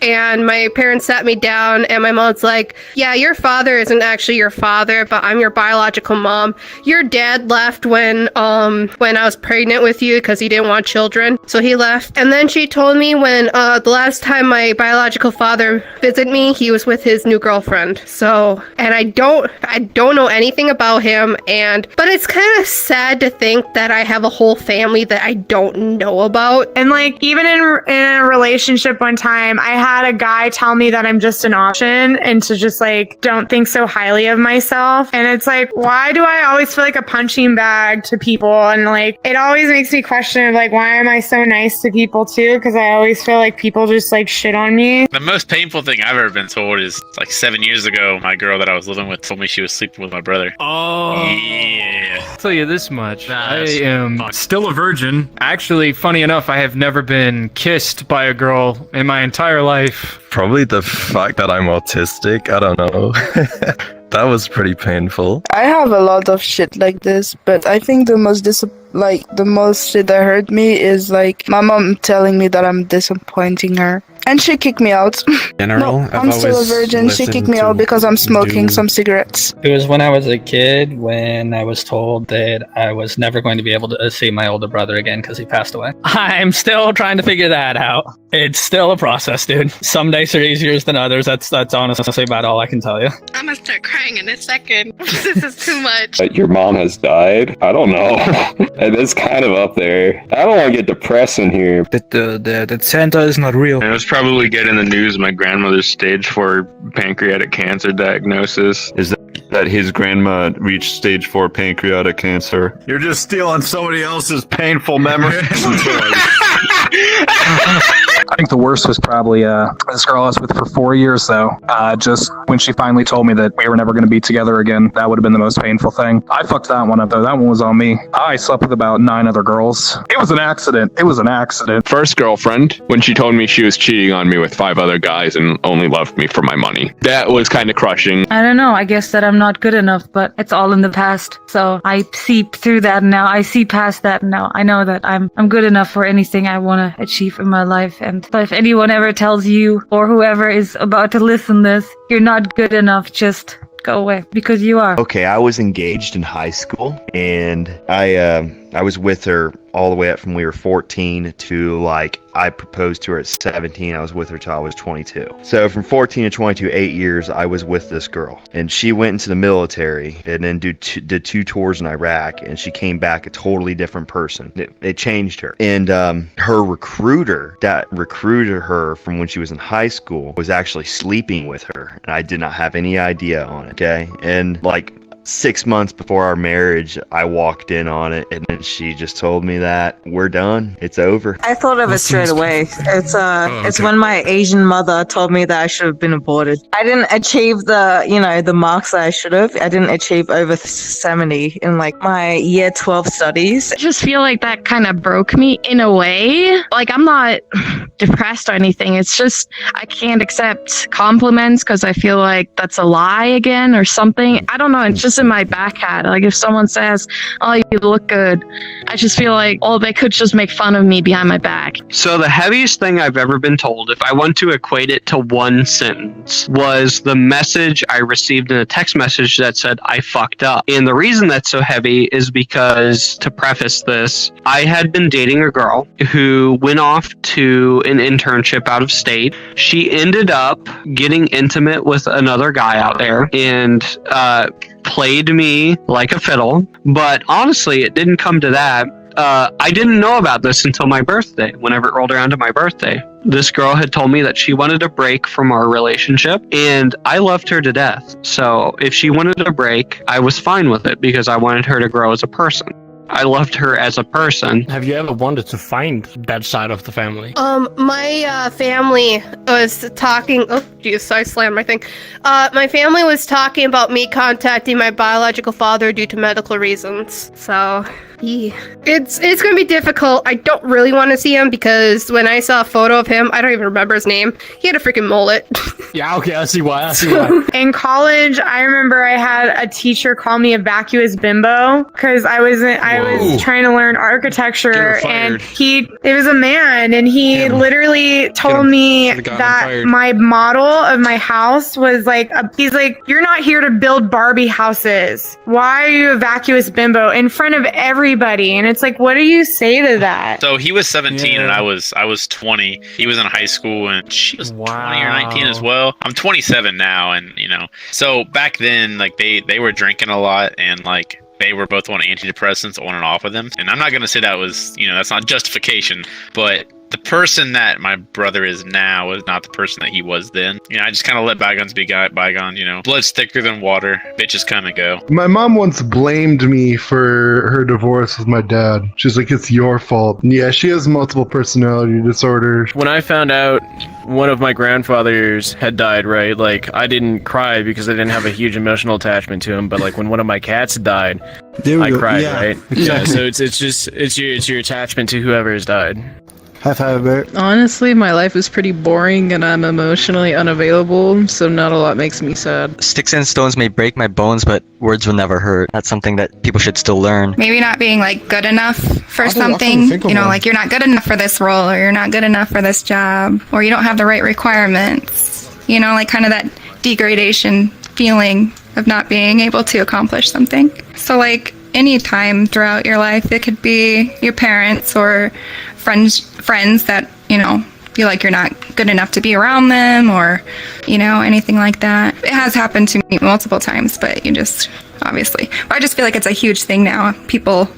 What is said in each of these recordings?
and my parents sat me down, and my mom's like, yeah, your father isn't actually your father, but I'm your biological mom. Your dad left when I was pregnant with you because he didn't want children, so he left. And then she told me when the last time my biological father visited me, he was with his new girlfriend. So, and I don't know anything about him, but it's kind of sad to think that I have a whole family that I don't know about. And like, even in a relationship one time, I had a guy tell me that I'm just an option and to just like, don't think so highly of myself. And it's like, why do I always feel like a punching bag to people? And like, it always makes me question like, why am I so nice to people too? Because I always feel like people just like shit on me. The most painful thing I've ever been told is like 7 years ago, my girl that I was living with told me she was sleeping with my brother. Oh. Yeah. I'll tell you this much. I am still a virgin. Actually, funny enough, I have never been kissed by a girl in my entire life. Probably the fact that I'm autistic. I don't know. That was pretty painful. I have a lot of shit like this, but I think the most shit that hurt me is like my mom telling me that I'm disappointing her. And she kicked me out. General, no, I'm still a virgin. She kicked me out because I'm smoking some cigarettes. It was when I was a kid when I was told that I was never going to be able to see my older brother again because he passed away. I'm still trying to figure that out. It's still a process, dude. Some days are easier than others. That's honestly about all I can tell you. I'm gonna start crying in a second. This is too much. Your mom has died? I don't know. And it's kind of up there. I don't want to get depressed in here. That Santa is not real. It was probably getting the news my grandmother's stage 4 pancreatic cancer diagnosis. Is that his grandma reached stage 4 pancreatic cancer? You're just stealing somebody else's painful memories. I think the worst was probably this girl I was with for 4 years, though. Just when she finally told me that we were never going to be together again, that would have been the most painful thing. I fucked that one up, though. That one was on me. I slept with about 9 other girls. It was an accident. First girlfriend, when she told me she was cheating on me with 5 other guys and only loved me for my money. That was kind of crushing. I don't know. I guess that I'm not good enough, but it's all in the past. So I see through that now. I see past that now. I know that I'm good enough for anything I want to achieve in my life. And so if anyone ever tells you or whoever is about to listen this, you're not good enough, just go away, because you are. Okay, I was engaged in high school, and I was with her all the way up from we were 14 to like I proposed to her at 17. I was with her till I was 22. So from 14 to 22, 8 years, I was with this girl, and she went into the military and then did 2 tours in Iraq, and she came back a totally different person. It changed her. And her recruiter that recruited her from when she was in high school was actually sleeping with her, and I did not have any idea on it. Okay, and like 6 months before our marriage, I walked in on it, and then she just told me that we're done. It's over. I thought of it straight away. It's when my Asian mother told me that I should have been aborted. I didn't achieve the marks that I should have. I didn't achieve over 70 in like my year 12 studies. I just feel like that kind of broke me in a way. Like, I'm not depressed or anything. It's just I can't accept compliments because I feel like that's a lie again or something. I don't know. It's just in my back head. Like, if someone says, "Oh, you look good," I just feel like, oh, they could just make fun of me behind my back. So the heaviest thing I've ever been told, if I want to equate it to one sentence, was the message I received in a text message that said, "I fucked up." And the reason that's so heavy is because, to preface this, I had been dating a girl who went off to an internship out of state. She ended up getting intimate with another guy out there and played me like a fiddle. But honestly, it didn't come to that. I didn't know about this until my birthday. Whenever it rolled around to my birthday, this girl had told me that she wanted a break from our relationship, and I loved her to death. So if she wanted a break, I was fine with it because I wanted her to grow as a person. I loved her as a person. Have you ever wanted to find that side of the family? My family was talking. Oh, geez, I slammed my thing. My family was talking about me contacting my biological father due to medical reasons. So Yeah. It's gonna be difficult. I don't really want to see him because when I saw a photo of him, I don't even remember his name. He had a freaking mullet. Yeah, okay, I see why. In college, I remember I had a teacher call me a vacuous bimbo because I was trying to learn architecture, and it was a man, and he literally told me that my model of my house was like, he's like, you're not here to build Barbie houses. Why are you a vacuous bimbo in front of everybody? And it's like, what do you say to that? So he was 17 and I was 20. He was in high school and she was 20 or 19 as well. I'm 27 now, and so back then, like they were drinking a lot, and like they were both on antidepressants on and off with them. And I'm not gonna say that was that's not justification, but the person that my brother is now is not the person that he was then. I just kind of let bygones be bygones. Blood's thicker than water. Bitches come and go. My mom once blamed me for her divorce with my dad. She's like, it's your fault. And yeah, she has multiple personality disorder. When I found out one of my grandfathers had died, right, like, I didn't cry because I didn't have a huge emotional attachment to him, but like when one of my cats died, I cried, right? Exactly. Yeah, so it's your attachment to whoever has died. High five, Bert. Honestly, my life is pretty boring and I'm emotionally unavailable, so not a lot makes me sad. Sticks and stones may break my bones, but words will never hurt. That's something that people should still learn. Maybe not being like good enough for something, like you're not good enough for this role, or you're not good enough for this job, or you don't have the right requirements, like kind of that degradation feeling of not being able to accomplish something. So like any time throughout your life, it could be your parents or friends that feel like you're not good enough to be around them, or anything like that. It has happened to me multiple times, but I just feel like it's a huge thing now, people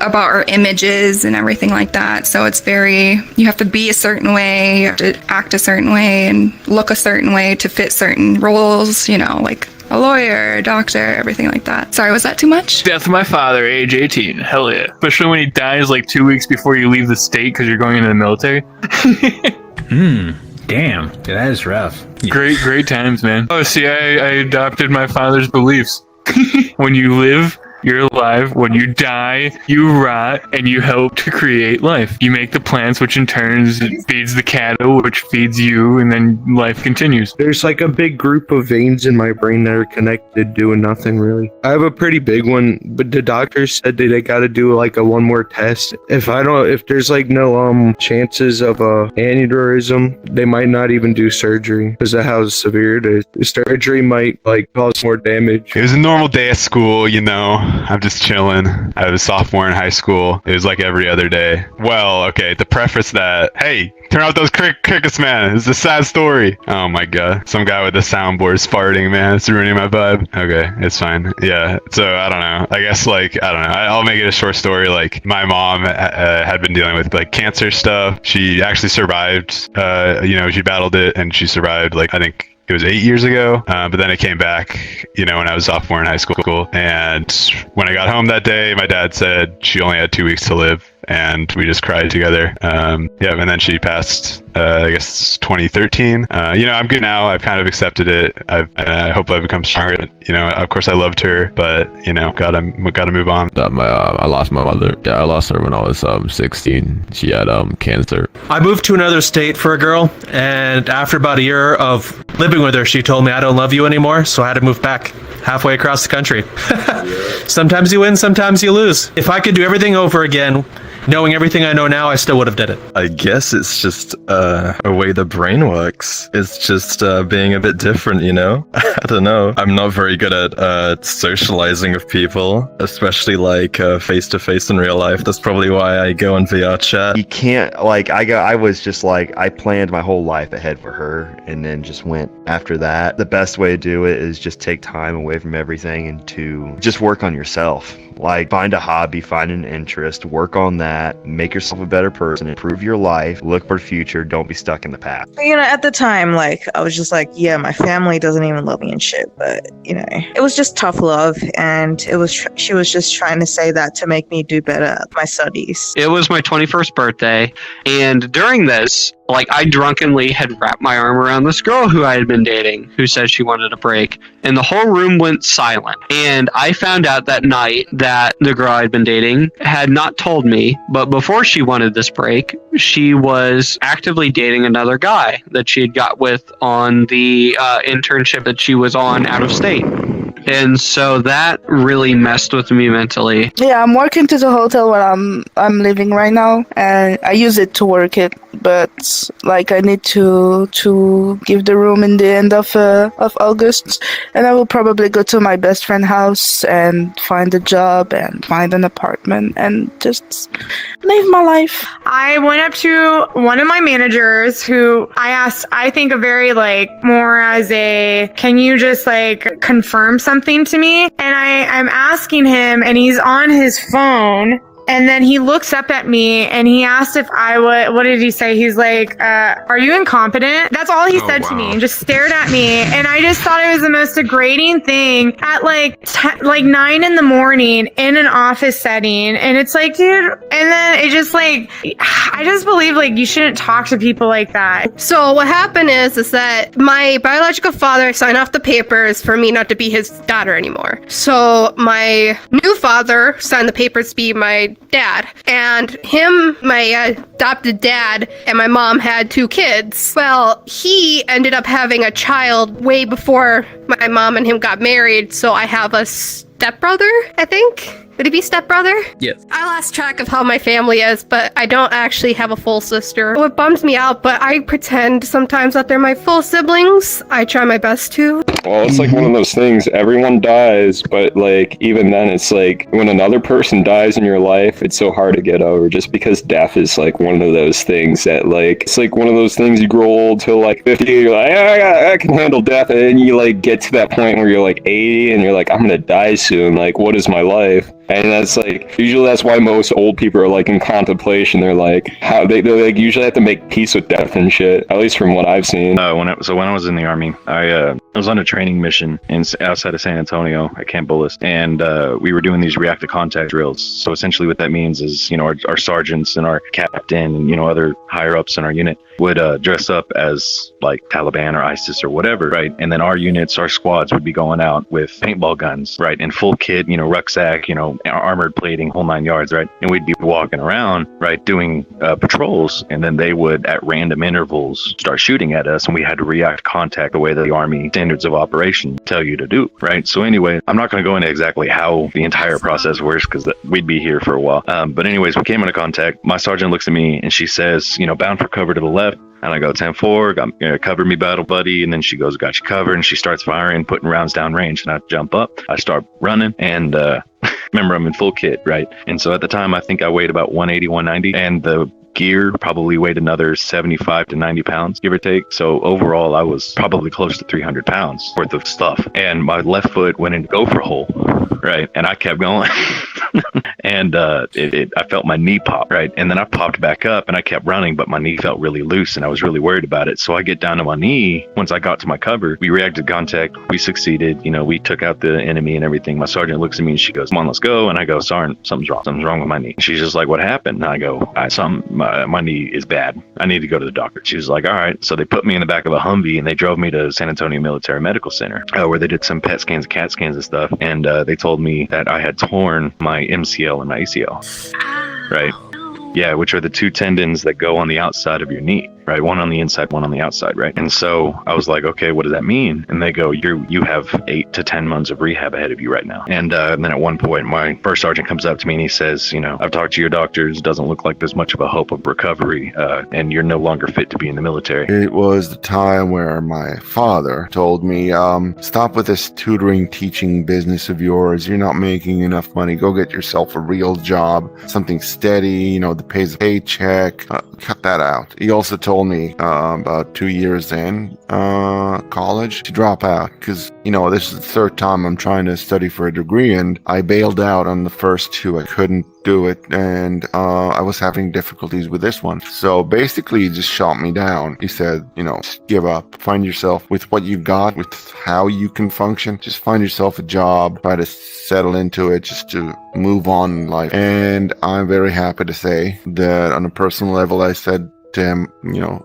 about our images and everything like that. So it's you have to be a certain way, you have to act a certain way and look a certain way to fit certain roles, like a lawyer, a doctor, everything like that. Sorry, was that too much? Death of my father, age 18. Hell yeah. Especially when he dies like 2 weeks before you leave the state because you're going into the military. Damn. Dude, that is rough. Great times, man. Oh, see, I adopted my father's beliefs. When you live, you're alive. When you die, you rot, and you help to create life. You make the plants, which in turn feeds the cattle, which feeds you, and then life continues. There's like a big group of veins in my brain that are connected, doing nothing really. I have a pretty big one, but the doctors said that they got to do like one more test. If there's like no chances of a aneurysm, they might not even do surgery because of how severe it is. The surgery might like cause more damage. It was a normal day at school, I'm just chilling. I was a sophomore in high school. It was like every other day. Well, okay, to preface that, hey, turn off those crickets, man. It's a sad story. Oh my god. Some guy with the soundboard is farting, man. It's ruining my vibe. Okay, it's fine. Yeah, so I don't know. I guess I'll make it a short story. Like, my mom had been dealing with like cancer stuff. She actually survived. She battled it and she survived, like, I think it was 8 years ago, but then it came back, when I was sophomore in high school. And when I got home that day, my dad said she only had 2 weeks to live, and we just cried together. And then she passed, I guess, 2013. I'm good now. I've kind of accepted it. I hope I become stronger. Of course I loved her, but gotta move on. I lost my mother. Yeah, I lost her when I was 16. She had cancer. I moved to another state for a girl, and after about a year of living with her, she told me I don't love you anymore, so I had to move back halfway across the country. Sometimes you win, sometimes you lose. If I could do everything over again, knowing everything I know now, I still would have did it. I guess it's just a way the brain works. It's just being a bit different, I don't know. I'm not very good at socializing with people, especially like face-to-face in real life. That's probably why I go on VR chat. You can't, I was just like, I planned my whole life ahead for her and then just went after that. The best way to do it is just take time away from everything and to just work on yourself. Like, find a hobby, find an interest, work on that, make yourself a better person, improve your life, look for the future, don't be stuck in the past. At the time, I was just like, yeah, my family doesn't even love me and shit, but, it was just tough love, and she was just trying to say that to make me do better at my studies. It was my 21st birthday, and during this, Like, I drunkenly had wrapped my arm around this girl who I had been dating, who said she wanted a break, and the whole room went silent. And I found out that night that the girl I'd been dating had not told me, but before she wanted this break, she was actively dating another guy that she had got with on the internship that she was on out of state. And so that really messed with me mentally. Yeah, I'm working to the hotel where I'm living right now, and I use it to work it. But like, I need to give the room in the end of August, and I will probably go to my best friend's house and find a job and find an apartment and just live my life. I went up to one of my managers who I asked, I think a very like more as a, can you just like confirm something to me? And I'm asking him, and he's on his phone. And then he looks up at me and he asked if I would, what did he say? He's like, are you incompetent? That's all he said to me, and just stared at me. And I just thought it was the most degrading thing at like 9 in the morning in an office setting. And it's like, dude, and then it just like, I just believe like you shouldn't talk to people like that. So what happened is that my biological father signed off the papers for me not to be his daughter anymore. So my new father signed the papers to be my dad, and him, my adopted dad, and my mom had 2 kids. Well, he ended up having a child way before my mom and him got married, so I have a stepbrother, I think. Would it be stepbrother? Yes. I lost track of how my family is, but I don't actually have a full sister. It bums me out, but I pretend sometimes that they're my full siblings. I try my best to. Well, it's like one of those things, everyone dies, but like even then it's like when another person dies in your life, it's so hard to get over, just because death is like one of those things that like, it's like one of those things you grow old till like 50, you're like, I can handle death, and then you like get to that point where you're like 80 and you're like, I'm gonna die soon, like what is my life? And that's like, usually that's why most old people are like in contemplation. They're like, how they like usually have to make peace with death and shit, at least from what I've seen. When I was in the Army, I was on a training mission outside of San Antonio at Camp Bullis, and we were doing these reactive contact drills. So essentially what that means is, our sergeants and our captain and, other higher ups in our unit would dress up as like Taliban or ISIS or whatever, right? And then our units, our squads would be going out with paintball guns, right? And full kit, rucksack, armored plating, whole 9 yards, right? And we'd be walking around, right, doing patrols, and then they would, at random intervals, start shooting at us, and we had to react contact the way that the Army standards of operation tell you to do, right? So anyway, I'm not going to go into exactly how the entire process works, because we'd be here for a while. But anyways, we came into contact. My sergeant looks at me and she says, bound for cover to the left. And I go, 10-4, cover me, battle buddy. And then she goes, got you covered. And she starts firing, putting rounds down range. And I jump up, I start running, and remember, I'm in full kit, right? And so at the time, I think I weighed about 180, 190. And the gear probably weighed another 75 to 90 pounds, give or take. So overall, I was probably close to 300 pounds worth of stuff. And my left foot went into gopher hole, right? And I kept going. And I felt my knee pop, right? And then I popped back up and I kept running, but my knee felt really loose and I was really worried about it. So I get down to my knee. Once I got to my cover, we reacted contact. We succeeded. We took out the enemy and everything. My sergeant looks at me and she goes, come on, let's go. And I go, Sergeant, something's wrong. Something's wrong with my knee. And she's just like, what happened? And I go, my knee is bad. I need to go to the doctor. She was like, all right. So they put me in the back of a Humvee and they drove me to San Antonio Military Medical Center, where they did some PET scans, CAT scans and stuff. And they told me that I had torn my MCL and my ACL. Right? Yeah, which are the 2 tendons that go on the outside of your knee, right? One on the inside, one on the outside, right? And so I was like, okay, what does that mean? And they go, you have 8 to 10 months of rehab ahead of you right now. And then at one point, my first sergeant comes up to me and he says, I've talked to your doctors. It doesn't look like there's much of a hope of recovery, and you're no longer fit to be in the military. It was the time where my father told me, stop with this tutoring, teaching business of yours. You're not making enough money. Go get yourself a real job, something steady, that pays a paycheck. Cut that out. He also told me about 2 years in college to drop out, because this is the 3rd time I'm trying to study for a degree, and I bailed out on the first 2. I couldn't do it, and I was having difficulties with this one. So basically he just shot me down. He said, just give up, find yourself with what you've got, with how you can function, just find yourself a job, try to settle into it, just to move on in life. And I'm very happy to say that on a personal level, I said, to him,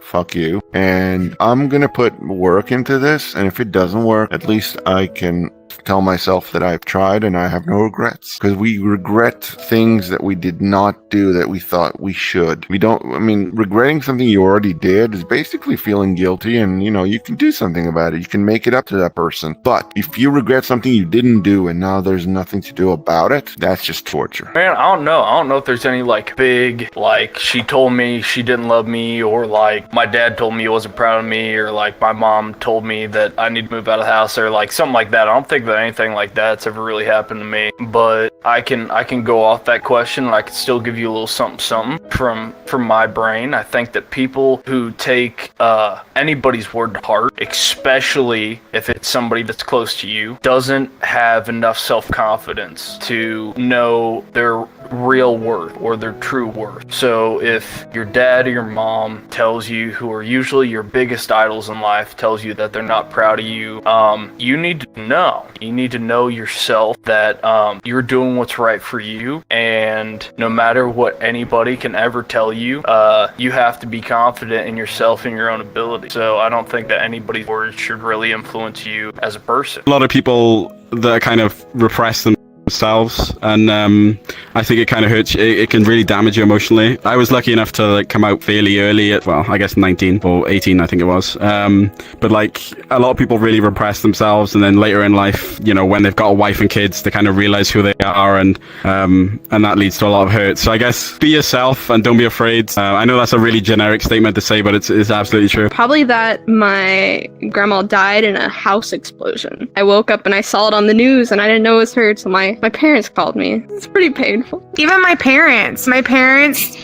fuck you. And I'm going to put work into this. And if it doesn't work, at least I can tell myself that I've tried and I have no regrets. Because we regret things that we did not do that we thought we should. Regretting something you already did is basically feeling guilty, and you can do something about it. You can make it up to that person. But if you regret something you didn't do and now there's nothing to do about it, that's just torture. Man, I don't know if there's any big, she told me she didn't love me, or my dad told me he wasn't proud of me, or my mom told me that I need to move out of the house, or something like that. I don't think that anything like that's ever really happened to me, but I can go off that question, and I can still give you a little something from my brain. I think that people who take anybody's word to heart, especially if it's somebody that's close to you, doesn't have enough self-confidence to know their real worth or their true worth. So if your dad or your mom tells you, who are usually your biggest idols in life, tells you that they're not proud of you, you need to know. You need to know yourself that you're doing what's right for you, and no matter what anybody can ever tell you, you have to be confident in yourself and your own ability. So I don't think that anybody's words should really influence you as a person. A lot of people that kind of repress themselves, and I think it kind of hurts. It can really damage you emotionally. I was lucky enough to come out fairly early at, I guess 19 or 18, I think it was. But a lot of people really repress themselves, and then later in life, when they've got a wife and kids, they kind of realize who they are, and that leads to a lot of hurt. So I guess be yourself and don't be afraid. I know that's a really generic statement to say, but it's absolutely true. Probably that my grandma died in a house explosion. I woke up and I saw it on the news, and I didn't know it was her, so my parents called me. It's pretty painful. Even my parents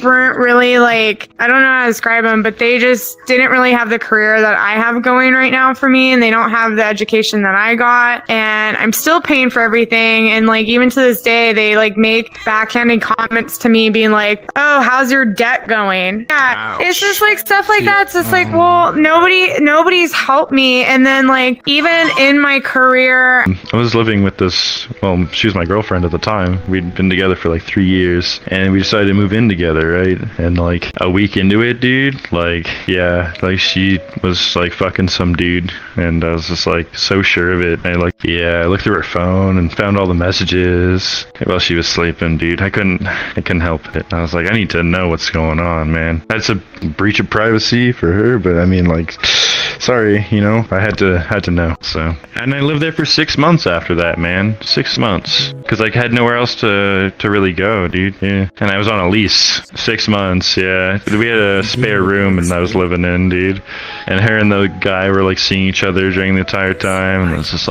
weren't really I don't know how to describe them, but they just didn't really have the career that I have going right now for me, and they don't have the education that I got, and I'm still paying for everything. And even to this day, they make backhanded comments to me being oh, how's your debt going? Yeah, it's just stuff like that. It's just well, nobody's helped me. And then even in my career, I was living with this, she was my girlfriend at the time. We'd been together for 3 years, and we decided to move in together, right? And a week into it, dude, she was fucking some dude, and I was just so sure of it. And I looked through her phone and found all the messages while she was sleeping, dude. I couldn't help it. I was I need to know what's going on, man. That's a breach of privacy for her, but sorry, I had to know. So, and I lived there for 6 months after that, man. 6 months, because I had nowhere else to really go, dude. Yeah, and I was on a lease. 6 months, yeah. We had a spare room, and I was living in, dude. And her and the guy were seeing each other during the entire time, and it was just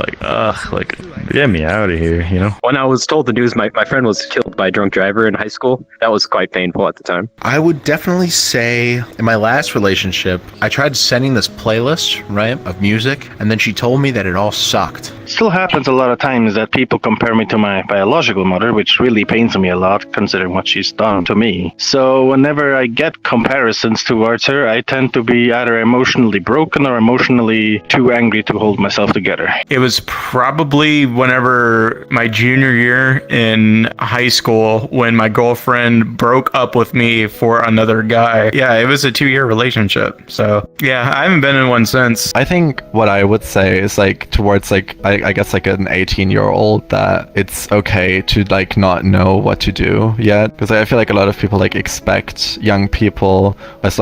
get me out of here, When I was told the news, my friend was killed by a drunk driver in high school. That was quite painful at the time. I would definitely say in my last relationship, I tried sending this playlist, right, of music, and then she told me that it all sucked. Still happens a lot of times that people compare me to my biological mother, which really pains me a lot considering what she's done to me. So whenever I get comparisons towards her, I tend to be either emotionally broken or emotionally too angry to hold myself together. It was probably whenever my junior year in high school when my girlfriend broke up with me for another guy. Yeah, it was a 2-year relationship. So yeah, I haven't been in one since. I think what I would say is towards I guess an 18-year-old, that it's okay to not know what to do yet, because I feel a lot of people expect young people as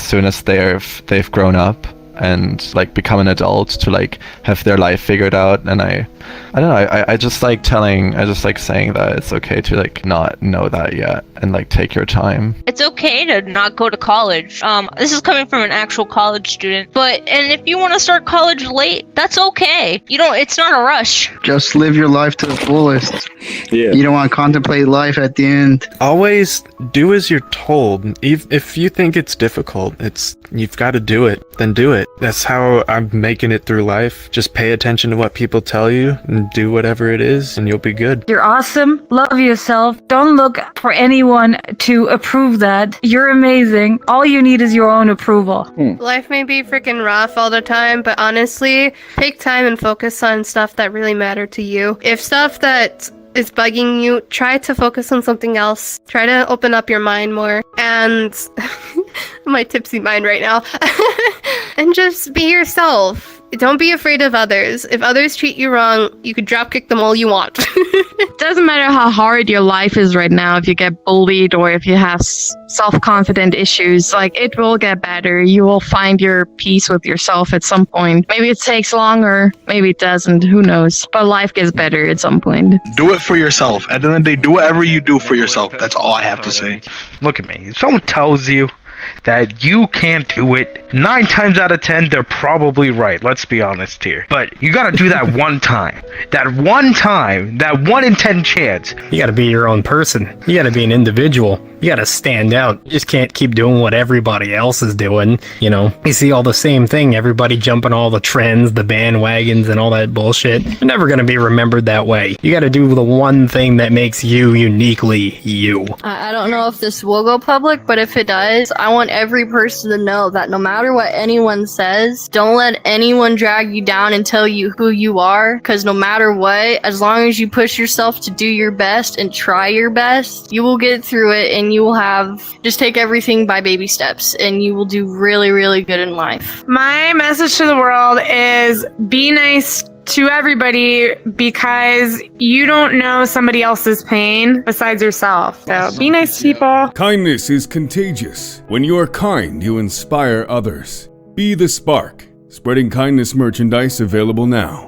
soon as they've grown up and become an adult to have their life figured out. And I don't know, I just saying that it's okay to not know that yet and take your time. It's okay to not go to college. This is coming from an actual college student, and if you want to start college late, that's okay. It's not a rush. Just live your life to the fullest. Yeah. You don't want to contemplate life at the end. Always do as you're told. If you think it's difficult, you've got to do it, then do it. That's how I'm making it through life. Just pay attention to what people tell you and do whatever it is, and you'll be good. You're awesome. Love yourself. Don't look for anyone to approve that. You're amazing. All you need is your own approval. Life may be freaking rough all the time, but honestly, take time and focus on stuff that really matter to you. If stuff that is bugging you, try to focus on something else. Try to open up your mind more. And my tipsy mind right now. And just be yourself. Don't be afraid of others. If others treat you wrong, you could dropkick them all you want. It doesn't matter how hard your life is right now, if you get bullied or if you have self-confident issues, like, it will get better. You will find your peace with yourself at some point. Maybe it takes longer, maybe it doesn't, who knows. But life gets better at some point. Do it for yourself. At the end of the day, do whatever you do for yourself. That's all I have to say. Look at me. If someone tells you that you can't do it, 9 times out of 10, they're probably right. Let's be honest here. But you gotta do that one time. That one time, that 1 in 10 chance. You gotta be your own person. You gotta be an individual. You gotta stand out. You just can't keep doing what everybody else is doing. You know, you see all the same thing. Everybody jumping all the trends, the bandwagons, and all that bullshit. You're never gonna be remembered that way. You gotta do the one thing that makes you uniquely you. I don't know if this will go public, but if it does, I want every person to know that no matter what anyone says, don't let anyone drag you down and tell you who you are, because no matter what, as long as you push yourself to do your best and try your best, you will get through it, and you will just take everything by baby steps, and you will do really, really good in life. My message to the world is be nice to everybody, because you don't know somebody else's pain besides yourself. So be nice to people. Kindness is contagious. When you are kind, you inspire others. Be the spark. Spreading kindness merchandise available now.